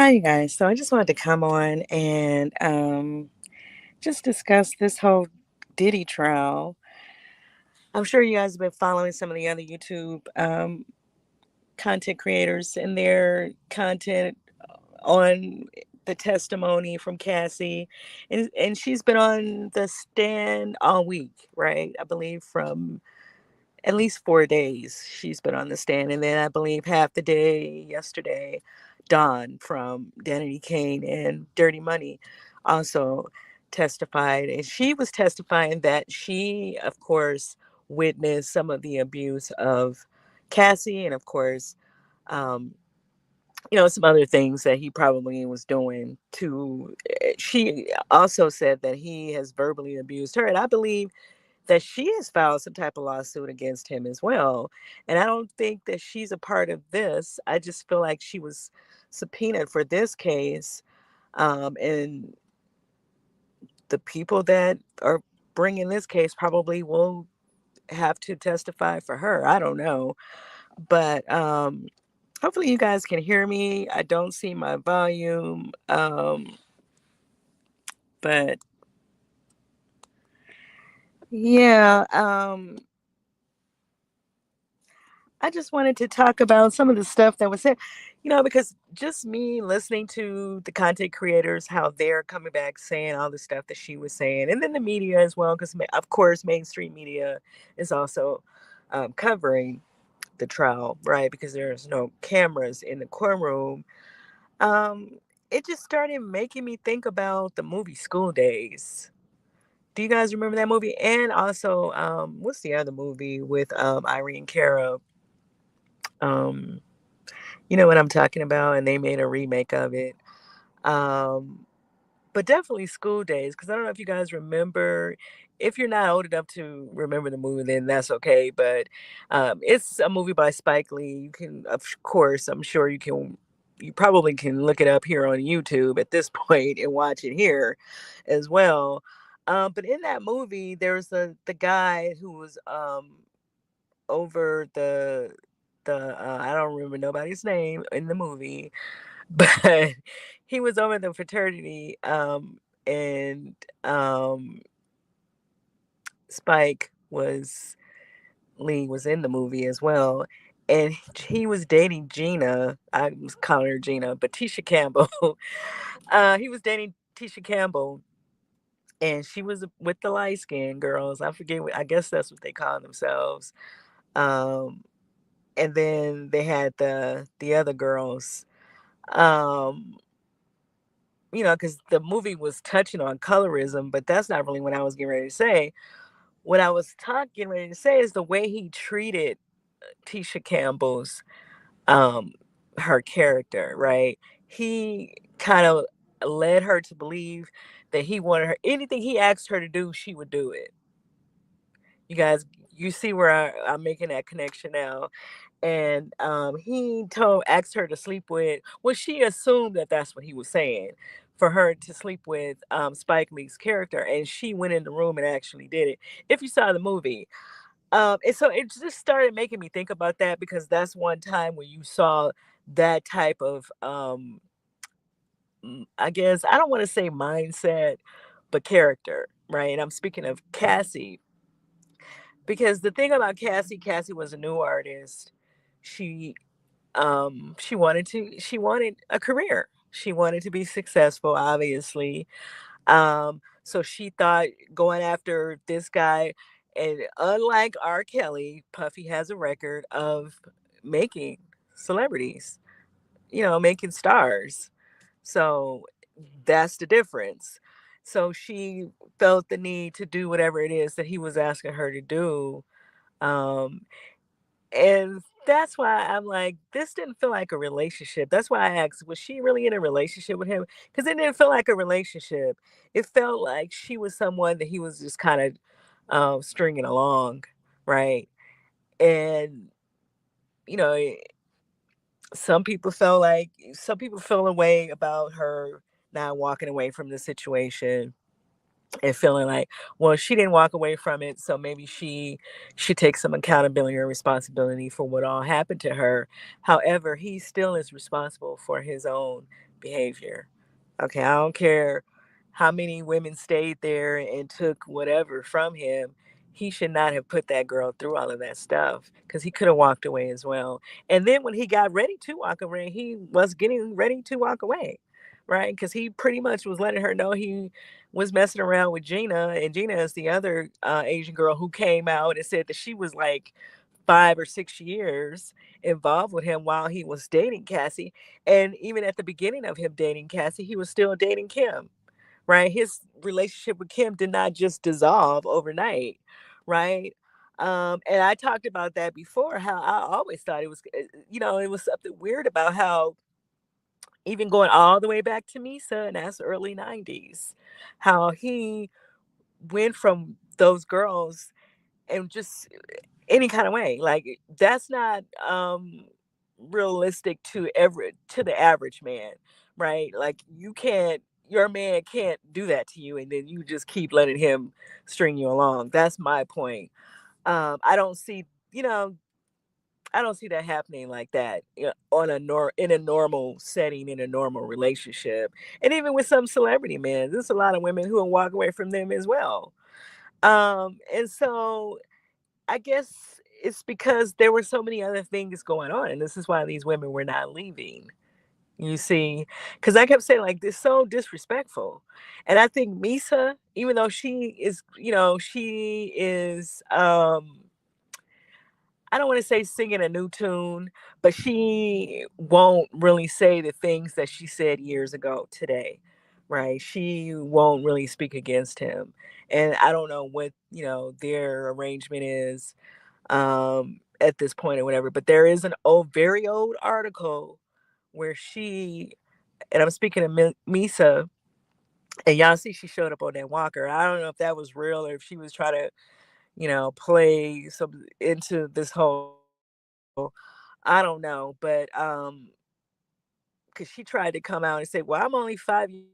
Hi, you guys. So I just wanted to come on and just discuss this whole Diddy trial. I'm sure you guys have been following some of the other YouTube content creators and their content on the testimony from Cassie, and she's been on the stand all week, right? I believe from at least 4 days she's been on the stand, and then I believe half the day yesterday, Dawn from Danity Kane and Dirty Money also testified, and she was testifying that she, of course, witnessed some of the abuse of Cassie, and of course, um, some other things that he probably was doing to. She also said that he has verbally abused her, and I believe that she has filed some type of lawsuit against him as well. And I don't think that she's a part of this. I just feel like she was subpoenaed for this case. And the people that are bringing this case probably will have to testify for her. I don't know. But hopefully you guys can hear me. I don't see my volume. But yeah. I just wanted to talk about some of the stuff that was said, because just me listening to the content creators, how they're coming back saying all the stuff that she was saying, and then the media as well, because of course, mainstream media is also covering the trial, right? Because there's no cameras in the courtroom. Um, it just started making me think about the movie School Days. Do you guys remember that movie? And also, what's the other movie with Irene Cara? Um, You know what I'm talking about, and they made a remake of it. Um, but definitely School Days, because I don't know if you guys remember. If you're not old enough to remember the movie, then that's okay. But it's a movie by Spike Lee. You can, of course, I'm sure you can. You probably can look it up here on YouTube at this point and watch it here, as well. But in that movie, there's the guy who was over the I don't remember nobody's name in the movie, but he was over the fraternity, and um, Spike was Lee was in the movie as well, and he was dating Gina. I was calling her Gina, but Tisha Campbell. He was dating Tisha Campbell, and she was with the light skinned girls. I forget. I guess that's what they call themselves. Um, and then they had the other girls. Um, because the movie was touching on colorism, but that's not really what I was getting ready to say. What I was talking ready to say is the way he treated Tisha Campbell's um her character, right? He kind of led her to believe that he wanted her anything he asked her to do, she would do it. You guys, you see where I'm making that connection now. And he told asked her to sleep with, well, she assumed that that's what he was saying, for her to sleep with Spike Lee's character, and she went in the room and actually did it. If you saw the movie, and so it just started making me think about that, because that's one time when you saw that type of I guess I don't want to say mindset, but character, right? And I'm speaking of Cassie, because the thing about Cassie was a new artist. She she wanted a career. She wanted to be successful, obviously. So she thought going after this guy, and unlike R. Kelly, Puffy has a record of making celebrities, making stars. So that's the difference. So she felt the need to do whatever it is that he was asking her to do. Um, and that's why I'm like, this didn't feel like a relationship. That's why I asked, was she really in a relationship with him? Because it didn't feel like a relationship. It felt like she was someone that he was just kind of stringing along, right? And, you know, some people feel a way about her not walking away from the situation, and feeling like, well, she didn't walk away from it, so maybe she should take some accountability or responsibility for what all happened to her. However, he still is responsible for his own behavior. Okay, I don't care how many women stayed there and took whatever from him. He should not have put that girl through all of that stuff because he could have walked away as well. And then when he got ready to walk away, he was getting ready to walk away, right? Because he pretty much was letting her know he was messing around with Gina, and Gina is the other Asian girl who came out and said that she was like 5 or 6 years involved with him while he was dating Cassie. And even at the beginning of him dating Cassie, he was still dating Kim, right? His relationship with Kim did not just dissolve overnight, right? And I talked about that before, how I always thought it was, it was something weird about how, even going all the way back to Misa, and that's early 90s, how he went from those girls and just any kind of way. Like that's not realistic to the average man, right? Like you can't your man can't do that to you and then you just keep letting him string you along. That's my point. I don't see, you know, I don't see that happening like that, on in a normal setting, in a normal relationship. And even with some celebrity men, there's a lot of women who will walk away from them as well. And so I guess it's because there were so many other things going on, and this is why these women were not leaving. You see, because I kept saying like this so disrespectful, and I think Misa, even though she is, I don't want to say singing a new tune, but she won't really say the things that she said years ago today, right? She won't really speak against him, and I don't know what their arrangement is at this point or whatever. But there is an very old article where and I'm speaking of Misa, and y'all see she showed up on that walker. I don't know if that was real or if she was trying to, play some into this whole. I don't know, but because she tried to come out and say, "Well, I'm only 5 years."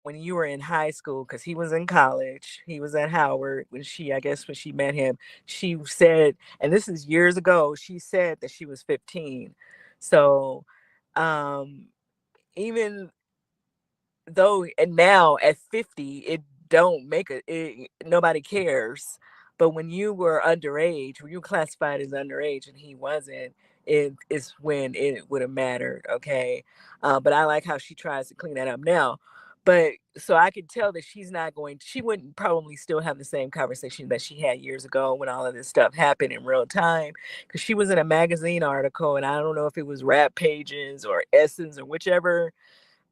When you were in high school, because he was in college, he was at Howard I guess when she met him, she said, and this is years ago, she said that she was 15. So, um, even though, and now at 50, it don't make nobody cares. But when you were underage, when you were classified as underage and he wasn't, it is when it would have mattered. Okay. But I like how she tries to clean that up now. But so I can tell that she wouldn't probably still have the same conversation that she had years ago when all of this stuff happened in real time. Because she was in a magazine article, and I don't know if it was Rap Pages or Essence or whichever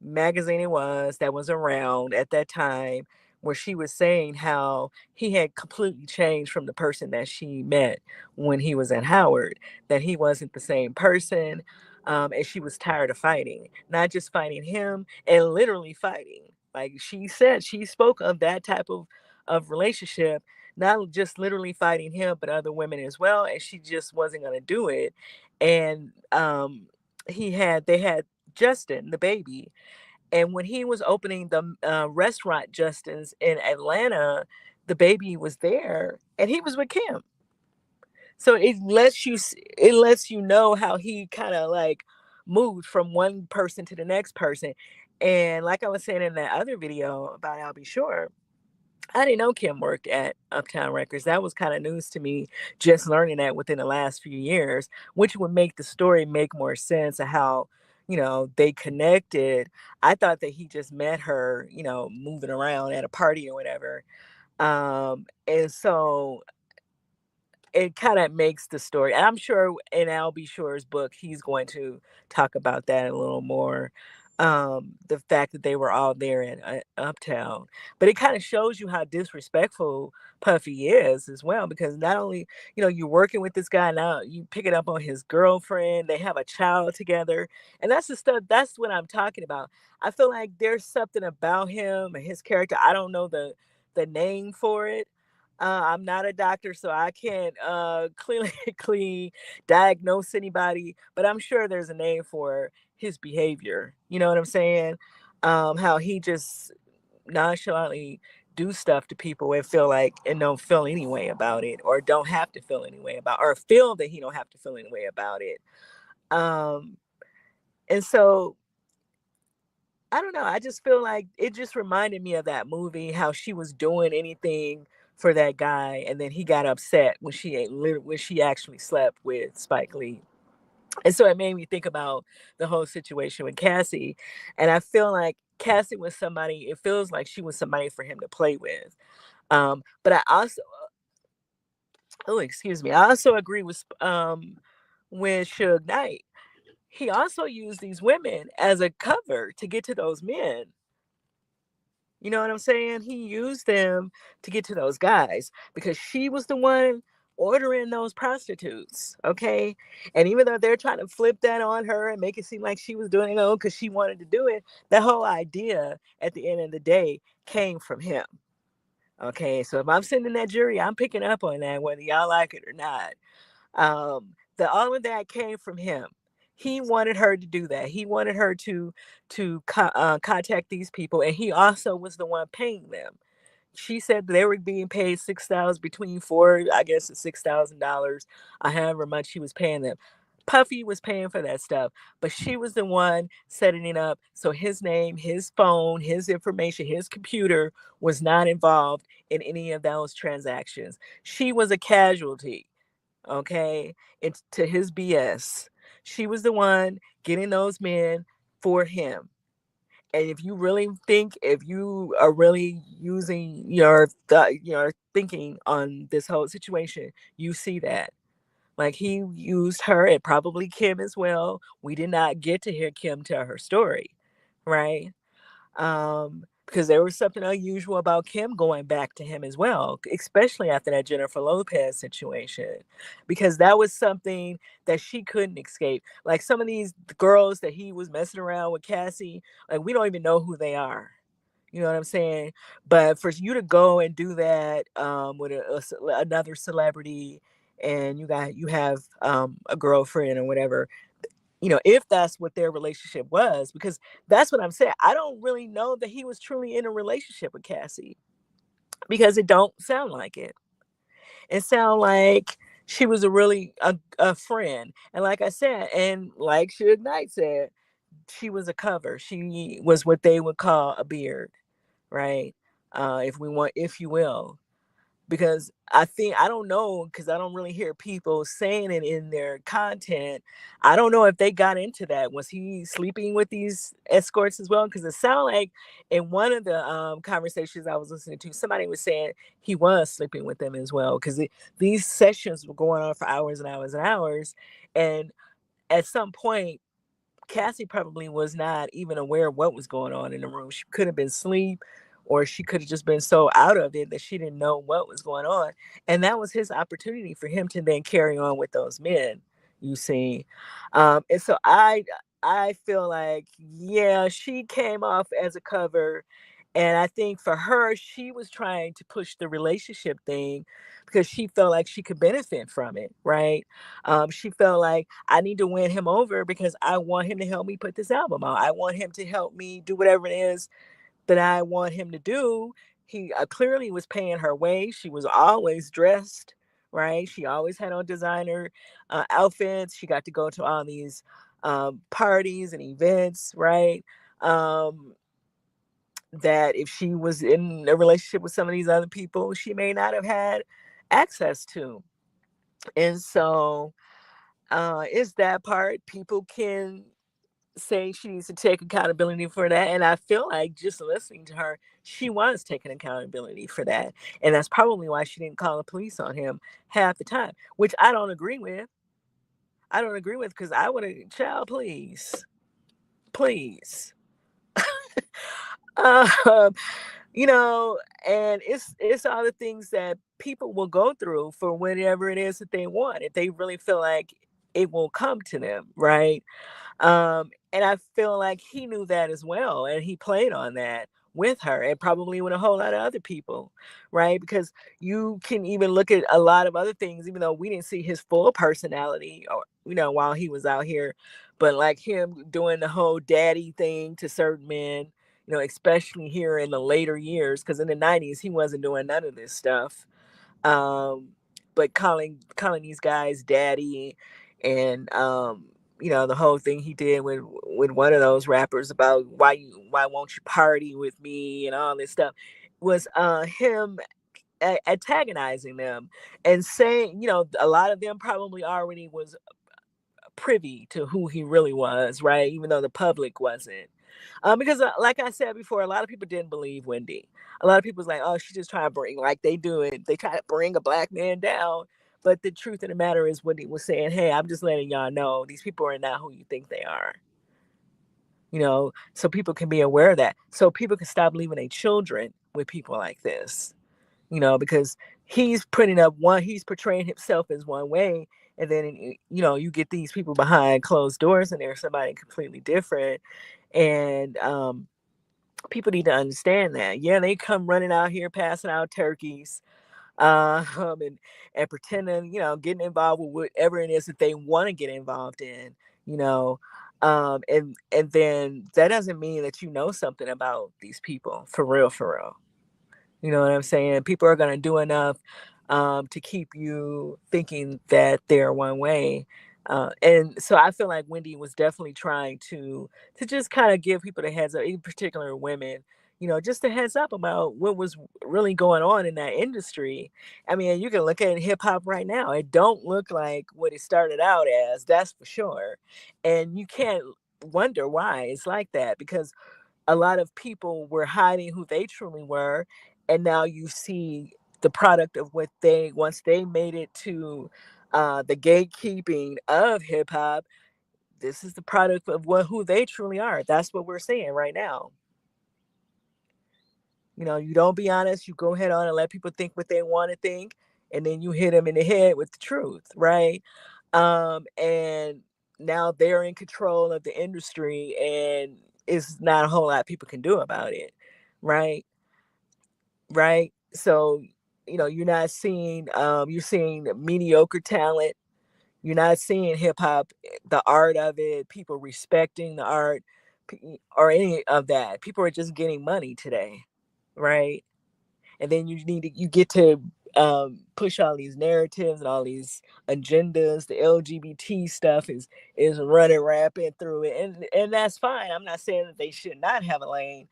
magazine it was that was around at that time, where she was saying how he had completely changed from the person that she met when he was at Howard, that he wasn't the same person. And she was tired of fighting, not just fighting him, and literally fighting. Like she said, she spoke of that type of relationship, not just literally fighting him, but other women as well. And she just wasn't going to do it. And they had Justin, the baby, and when he was opening the restaurant Justin's in Atlanta, the baby was there and he was with Kim. So it lets you know how he kind of like moved from one person to the next person. And like I was saying in that other video about I'll Be Sure, I didn't know Kim worked at Uptown Records. That was kind of news to me, just learning that within the last few years, which would make the story make more sense of how, they connected. I thought that he just met her, moving around at a party or whatever. And so it kind of makes the story. And I'm sure in Al B. Sure's book, he's going to talk about that a little more. The fact that they were all there in Uptown, but it kind of shows you how disrespectful Puffy is as well. Because not only you're working with this guy, now you pick it up on his girlfriend. They have a child together, and that's the stuff. That's what I'm talking about. I feel like there's something about him and his character. I don't know the name for it. I'm not a doctor, so I can't clinically diagnose anybody, but I'm sure there's a name for his behavior. You know what I'm saying? How he just nonchalantly do stuff to people and feel like and don't feel any way about it, or don't have to feel any way about, or feel that he don't have to feel any way about it. Um, and so I don't know. I just feel like it just reminded me of that movie, how she was doing anything for that guy, and then he got upset when when she actually slept with Spike Lee. And so it made me think about the whole situation with Cassie, and I feel like Cassie was somebody. It feels like she was somebody for him to play with. But I also, oh, excuse me, I also agree with Suge Knight. He also used these women as a cover to get to those men. You know what I'm saying? He used them to get to those guys because she was the one ordering those prostitutes. Okay. And even though they're trying to flip that on her and make it seem like she was doing it because she wanted to do it, the whole idea at the end of the day came from him. Okay. So if I'm sitting in that jury, I'm picking up on that, whether y'all like it or not. The all of that came from him. He wanted her to do that. He wanted her to contact these people, and he also was the one paying them. She said they were being paid 6,000, between four, I guess, it's $6,000, however much he was paying them. Puffy was paying for that stuff, but she was the one setting it up. So his name, his phone, his information, his computer was not involved in any of those transactions. She was a casualty, okay, into his BS. She was the one getting those men for him. And if you really think, if you are really using your thinking on this whole situation, you see that. Like he used her and probably Kim as well. We did not get to hear Kim tell her story, right? Because there was something unusual about Kim going back to him as well, especially after that Jennifer Lopez situation, because that was something that she couldn't escape. Like some of these girls that he was messing around with, Cassie, like we don't even know who they are. You know what I'm saying? But for you to go and do that with another celebrity, and you have a girlfriend or whatever, if that's what their relationship was, because that's what I'm saying. I don't really know that he was truly in a relationship with Cassie because it don't sound like it. It sound like she was a friend. And like I said, and like Suge Knight said, she was a cover. She was what they would call a beard, right? If you will, because I don't know, because I don't really hear people saying it in their content. I don't know if they got into that. Was he sleeping with these escorts as well? Because it sounded like in one of the conversations I was listening to, somebody was saying he was sleeping with them as well. Because these sessions were going on for hours and hours and hours, and at some point Cassie probably was not even aware of what was going on in the room. She could have been asleep, or she could have just been so out of it that she didn't know what was going on. And that was his opportunity for him to then carry on with those men, you see. And so I feel like, yeah, she came off as a cover. And I think for her, she was trying to push the relationship thing because she felt like she could benefit from it, right? She felt like I need to win him over because I want him to help me put this album out. I want him to help me do whatever it is that I want him to do. He clearly was paying her way. She was always dressed, right? She always had on designer outfits. She got to go to all these parties and events, right? Um, that if she was in a relationship with some of these other people, she may not have had access to. And so is that part. People can say she needs to take accountability for that. And I feel like just listening to her, she was taking accountability for that. And that's probably why she didn't call the police on him half the time, which I don't agree with. I don't agree with, because I would have, child, please, please. um, you know, and it's all the things that people will go through for whatever it is that they want, if they really feel like it will come to them, right? And I feel like he knew that as well, and he played on that with her, and probably with a whole lot of other people, right? Because you can even look at a lot of other things, even though we didn't see his full personality, or while he was out here, but like him doing the whole daddy thing to certain men, especially here in the later years, because in the 90s he wasn't doing none of this stuff. um, but calling these guys daddy, and the whole thing he did with one of those rappers about why won't you party with me and all this stuff was him antagonizing them and saying, a lot of them probably already was privy to who he really was, right? Even though the public wasn't. Because, like I said before, a lot of people didn't believe Wendy. A lot of people was like, "Oh, she's just trying to bring like they do it. They try to bring a black man down." But the truth of the matter is, Wendy was saying, "Hey, I'm just letting y'all know these people are not who you think they are." So people can be aware of that. So people can stop leaving their children with people like this. Because he's portraying himself as one way, and then you get these people behind closed doors, and they're somebody completely different, and people need to understand that. Yeah, they come running out here passing out turkeys, and pretending, getting involved with whatever it is that they want to get involved in, you know, and then that doesn't mean that you know something about these people for real, for real. You know what I'm saying? People are gonna do enough to keep you thinking that they're one way. And so I feel like Wendy was definitely trying to just kind of give people the heads up, in particular women, just a heads up about what was really going on in that industry. I mean, you can look at hip hop right now. It don't look like what it started out as, that's for sure. And you can't wonder why it's like that because a lot of people were hiding who they truly were, and now you see the product of what they once they made it to the gatekeeping of hip hop. This is the product of who they truly are. That's what we're seeing right now. You don't be honest. You go ahead on and let people think what they want to think, and then you hit them in the head with the truth, right? And now they're in control of the industry, and it's not a whole lot people can do about it, right? Right. So, you're seeing mediocre talent. You're not seeing hip hop, the art of it, people respecting the art, or any of that. People are just getting money today, right? And then you get to push all these narratives and all these agendas. The LGBT stuff is running rampant through it, and that's fine. I'm not saying that they should not have a lane,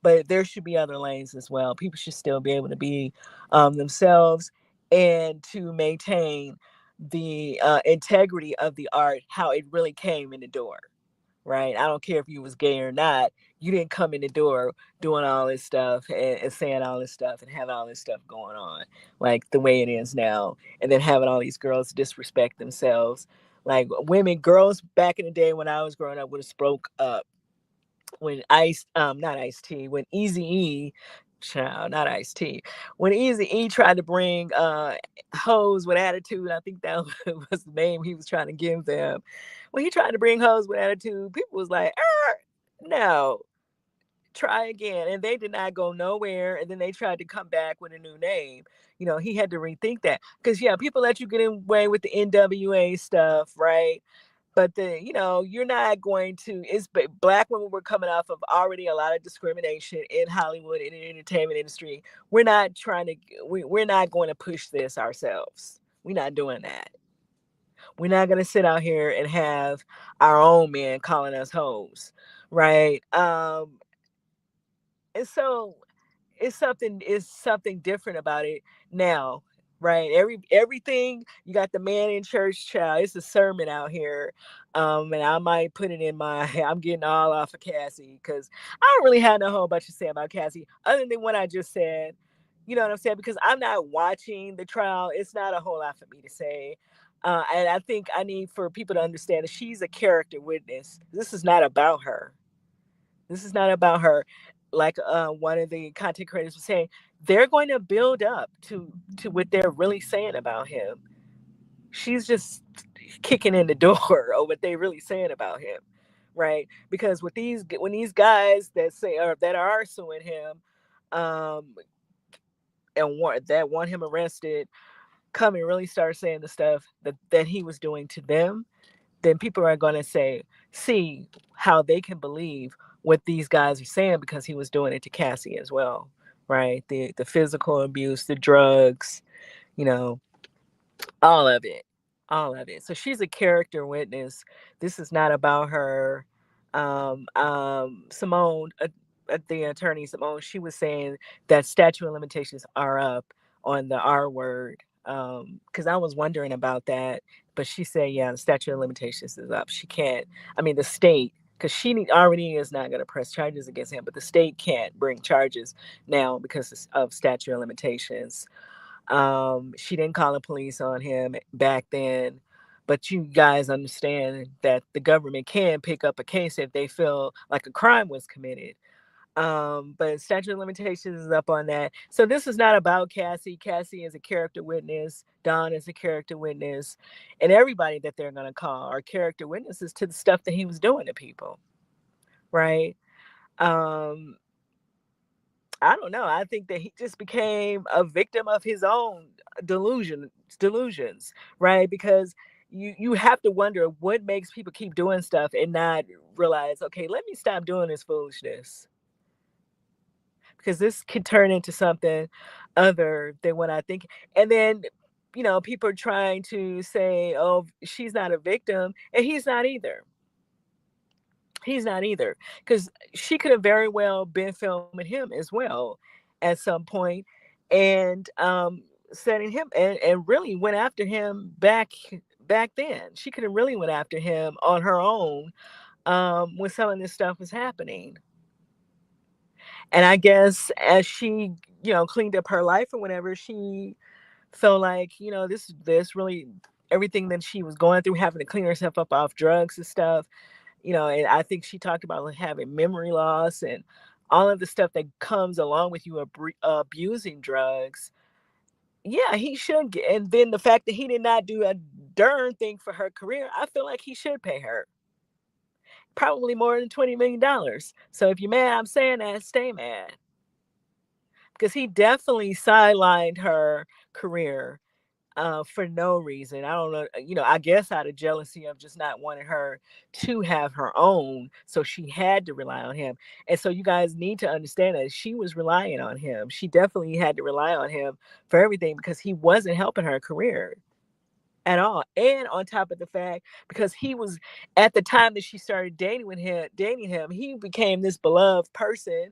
but there should be other lanes as well. People should still be able to be themselves and to maintain the integrity of the art, how it really came in the door, right? I don't care if you was gay or not. You didn't come in the door doing all this stuff and saying all this stuff and having all this stuff going on like the way it is now, and then having all these girls disrespect themselves. Like girls back in the day when I was growing up would have spoke up when not Ice T, when Easy E, child, not Ice T, when Easy E tried to bring hoes with attitude. I think that was the name he was trying to give them. When he tried to bring hoes with attitude, people was like, no, try again. And they did not go nowhere. And then they tried to come back with a new name. He had to rethink that. Because, yeah, people let you get away with the NWA stuff, right? But you're not going to. Black women were coming off of already a lot of discrimination in Hollywood, in the entertainment industry. We're not trying to. We're not going to push this ourselves. We're not doing that. We're not going to sit out here and have our own men calling us hoes, right? And so it's something different about it now, right? Everything, you got the man in church, child. It's a sermon out here. And I might put it in my I'm getting all off of Cassie because I don't really have a whole bunch to say about Cassie other than what I just said. You know what I'm saying? Because I'm not watching the trial. It's not a whole lot for me to say. And I think I need for people to understand that she's a character witness. This is not about her. This is not about her. Like one of the content creators was saying, they're going to build up to what they're really saying about him. She's just kicking in the door of what they're really saying about him, right? Because when these guys that say or that are suing him, um, and want him arrested, come and really start saying the stuff that he was doing to them, then people are going to see how they can believe what these guys are saying because he was doing it to Cassie as well, right? The physical abuse, the drugs, you know, all of it. all of it. So she's a character witness. This is not about her. Simone, the attorney Simone, she was saying that statute of limitations are up on the R word. Because I was wondering about that, but she said, yeah, the statute of limitations is up. She can't. I mean, the state, because already is not going to press charges against him, but the state can't bring charges now because of statute of limitations. She didn't call the police on him back then, but you guys understand that the government can pick up a case if they feel like a crime was committed. But statute of limitations is up on that. So this is not about Cassie. Cassie is a character witness. Don is a character witness, and everybody that they're gonna call are character witnesses to the stuff that he was doing to people, right? Um, I don't know. I think that he just became a victim of his own delusions, right? Because you have to wonder what makes people keep doing stuff and not realize, okay, let me stop doing this foolishness because this could turn into something other than what I think. And then, people are trying to say, oh, she's not a victim, and he's not either. He's not either, because she could have very well been filming him as well at some point, and setting him and really went after him back then. She could have really went after him on her own when some of this stuff was happening. And I guess as she, cleaned up her life or whatever, she felt like, this really everything that she was going through, having to clean herself up off drugs and stuff, and I think she talked about like having memory loss and all of the stuff that comes along with you abusing drugs. Yeah, he should get, and then the fact that he did not do a darn thing for her career, I feel like he should pay her probably more than $20 million. So if you're mad, I'm saying that, stay mad, because he definitely sidelined her career for no reason. I don't know, I guess out of jealousy of just not wanting her to have her own. So she had to rely on him. And so you guys need to understand that she was relying on him. She definitely had to rely on him for everything because he wasn't helping her career at all. And on top of the fact, because he was at the time that she started dating him, he became this beloved person.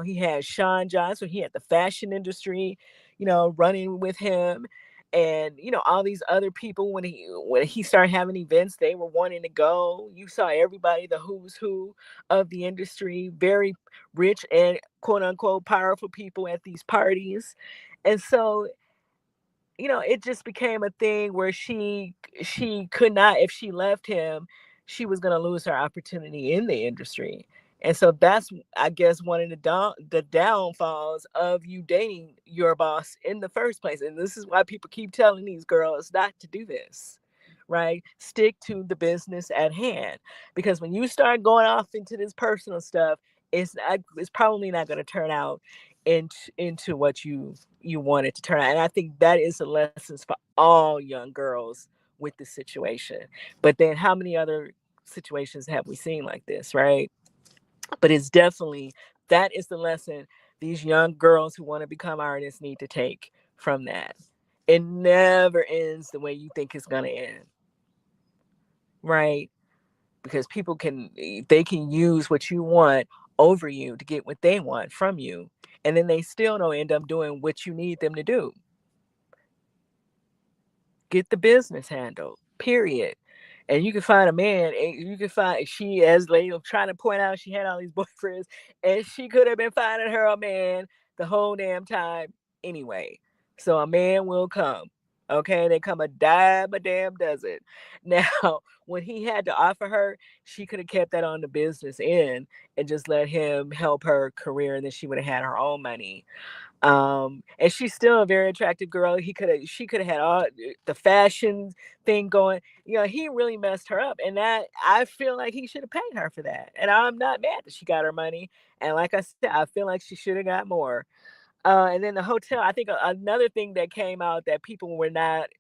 He had Sean Johnson, he had the fashion industry, running with him. And all these other people, when he started having events, they were wanting to go. You saw everybody, the who's who of the industry, very rich and quote unquote powerful people at these parties. And so it just became a thing where she could not, if she left him, she was going to lose her opportunity in the industry. And so that's, I guess, one of the downfalls of you dating your boss in the first place. And this is why people keep telling these girls not to do this, right? Stick to the business at hand, because when you start going off into this personal stuff, it's probably not going to turn out into what you want it to turn out. And I think that is the lessons for all young girls with this situation. But then how many other situations have we seen like this, right? But it's definitely, that is the lesson these young girls who want to become artists need to take from that. It never ends the way you think it's going to end, right? Because they can use what you want over you to get what they want from you, and then they still don't end up doing what you need them to do. Get the business handled, period. And you can find a man, and you can find, she, as lady trying to point out, she had all these boyfriends, and she could have been finding her a man the whole damn time anyway. So a man will come. Okay, they come a dime a damn dozen. Now, when he had to offer her, she could have kept that on the business end and just let him help her career, and then she would have had her own money. And she's still a very attractive girl. She could have had all the fashion thing going. He really messed her up, and that, I feel like he should have paid her for that. And I'm not mad that she got her money. And like I said, I feel like she should have got more. And then the hotel, I think another thing that came out that people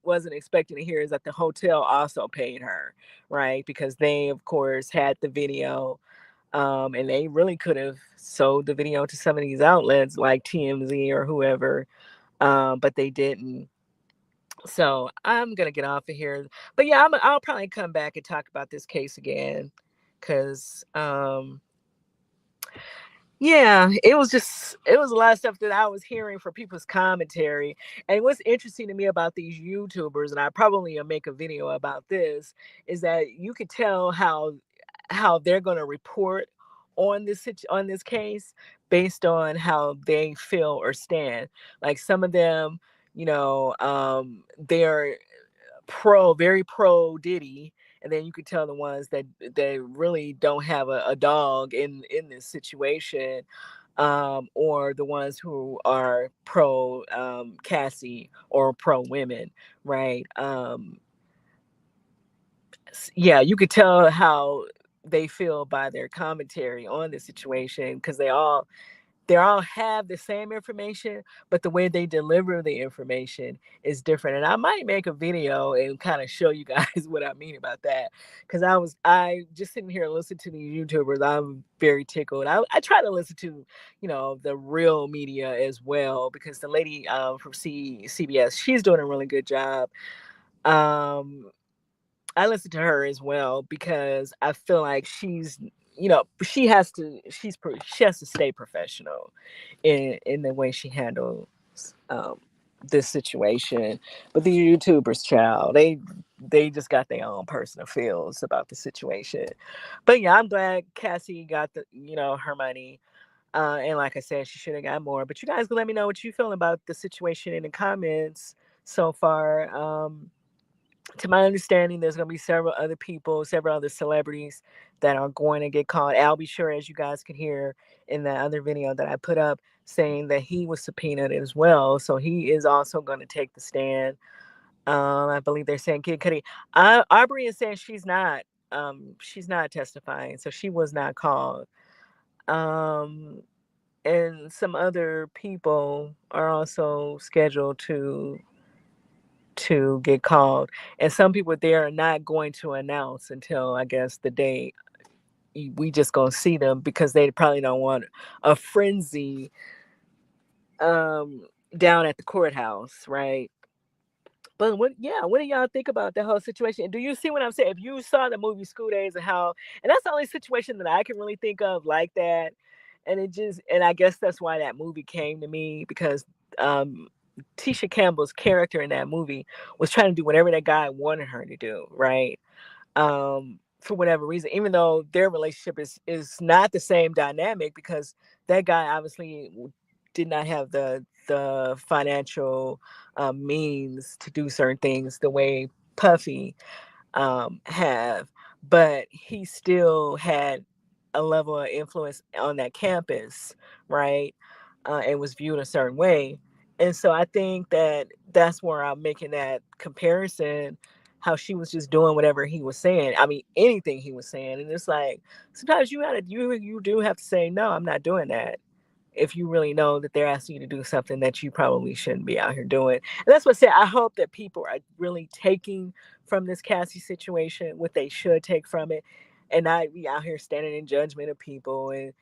wasn't expecting to hear is that the hotel also paid her, right? Because they, of course, had the video, and they really could have sold the video to some of these outlets like TMZ or whoever, but they didn't. So I'm gonna get off of here. But yeah, I'll probably come back and talk about this case again, because yeah, it was a lot of stuff that I was hearing from people's commentary. And what's interesting to me about these YouTubers, and I probably will make a video about this, is that you could tell how they're going to report on on this case based on how they feel or stand. Like some of them, they're very pro Diddy, and then you could tell the ones that they really don't have a dog in this situation, or the ones who are pro Cassie or pro women, right? Yeah, you could tell how they feel by their commentary on the situation, because they all have the same information, but the way they deliver the information is different. And I might make a video and kind of show you guys what I mean about that. Because I just sitting here and listen to these YouTubers, I'm very tickled. I try to listen to, the real media as well, because the lady from CBS, she's doing a really good job. Um, I listen to her as well because I feel like she has to stay professional in the way she handles um, this situation. But the YouTubers, child, they just got their own personal feels about the situation. But yeah, I'm glad Cassie got her money. And like I said, she should have got more. But you guys can let me know what you feel about the situation in the comments so far. To my understanding, there's going to be several other celebrities that are going to get called. I'll be sure, as you guys can hear in that other video that I put up, saying that he was subpoenaed as well. So he is also going to take the stand. I believe they're saying Kid Cudi. Aubrey is saying she's not testifying, so she was not called. Um, and some other people are also scheduled to get called, and some people there are not going to announce until, I guess, the day we just gonna see them, because they probably don't want a frenzy um down at the courthouse, right? But what do y'all think about the whole situation? Do you see what I'm saying? If you saw the movie School Days, and that's the only situation that I can really think of like that. And I guess that's why that movie came to me, because um Tisha Campbell's character in that movie was trying to do whatever that guy wanted her to do, right? For whatever reason, even though their relationship is not the same dynamic, because that guy obviously did not have the financial means to do certain things the way Puffy have, but he still had a level of influence on that campus, right? And was viewed a certain way. And so I think that that's where I'm making that comparison, how she was just doing whatever he was saying. I mean, anything he was saying. And it's like, sometimes you do have to say, no, I'm not doing that, if you really know that they're asking you to do something that you probably shouldn't be out here doing. And that's what I said. I hope that people are really taking from this Cassie situation what they should take from it, and not be out here standing in judgment of people and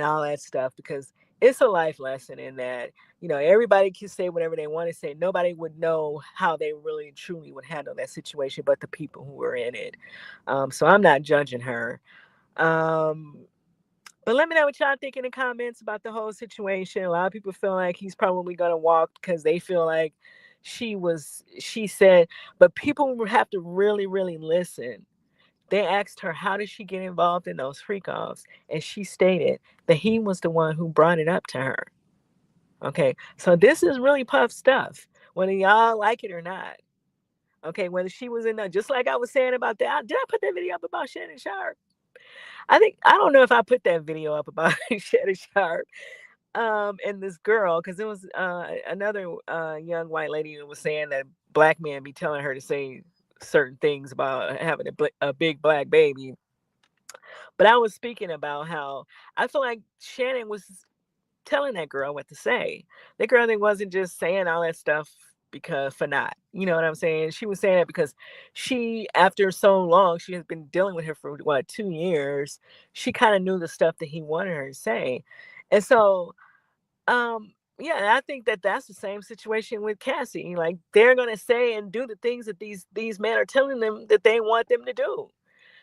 all that stuff, because it's a life lesson in that, everybody can say whatever they want to say. Nobody would know how they really truly would handle that situation but the people who were in it. So I'm not judging her. Um, but let me know what y'all think in the comments about the whole situation. A lot of people feel like he's probably gonna walk because they feel like she said, but people have to really, really listen. They asked her, how did she get involved in those freak offs? And she stated that he was the one who brought it up to her. Okay, so this is really Puff stuff, whether y'all like it or not. Okay, whether she was in there, just like I was saying about that. Did I put that video up about Shannon Sharp? I don't know if I put that video up about Shannon Sharp and this girl, because it was another young white lady who was saying that black men be telling her to say certain things about having a big black baby. But I was speaking about how I feel like Shannon was telling that girl what to say. That girl, they wasn't just saying all that stuff because for not, you know what I'm saying? She was saying it because she, after so long, she has been dealing with her for what, 2 years. She kind of knew the stuff that he wanted her to say. And so, Yeah, and I think that that's the same situation with Cassie. Like they're gonna say and do the things that these men are telling them that they want them to do.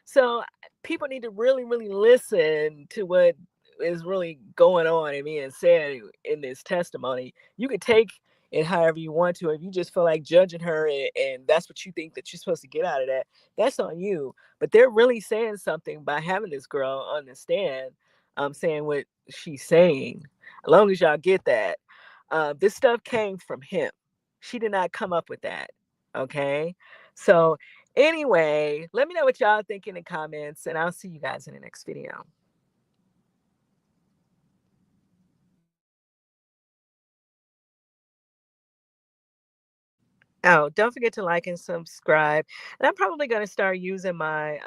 So people need to really, really listen to what is really going on and being said in this testimony. You can take it however you want to. If you just feel like judging her and that's what you think that you're supposed to get out of that, that's on you. But they're really saying something by having this girl on the stand, saying what she's saying. As long as y'all get that, this stuff came from him. She did not come up with that. Okay, so anyway, let me know what y'all think in the comments, and I'll see you guys in the next video. Oh, don't forget to like and subscribe. And I'm probably going to start using my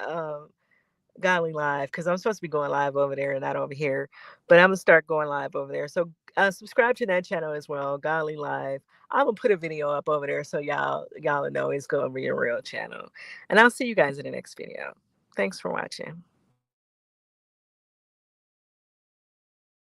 Godly Live because I'm supposed to be going live over there and not over here. But I'm going to start going live over there. So subscribe to that channel as well, Godly Live. I'm going to put a video up over there so y'all know it's going to be a real channel. And I'll see you guys in the next video. Thanks for watching.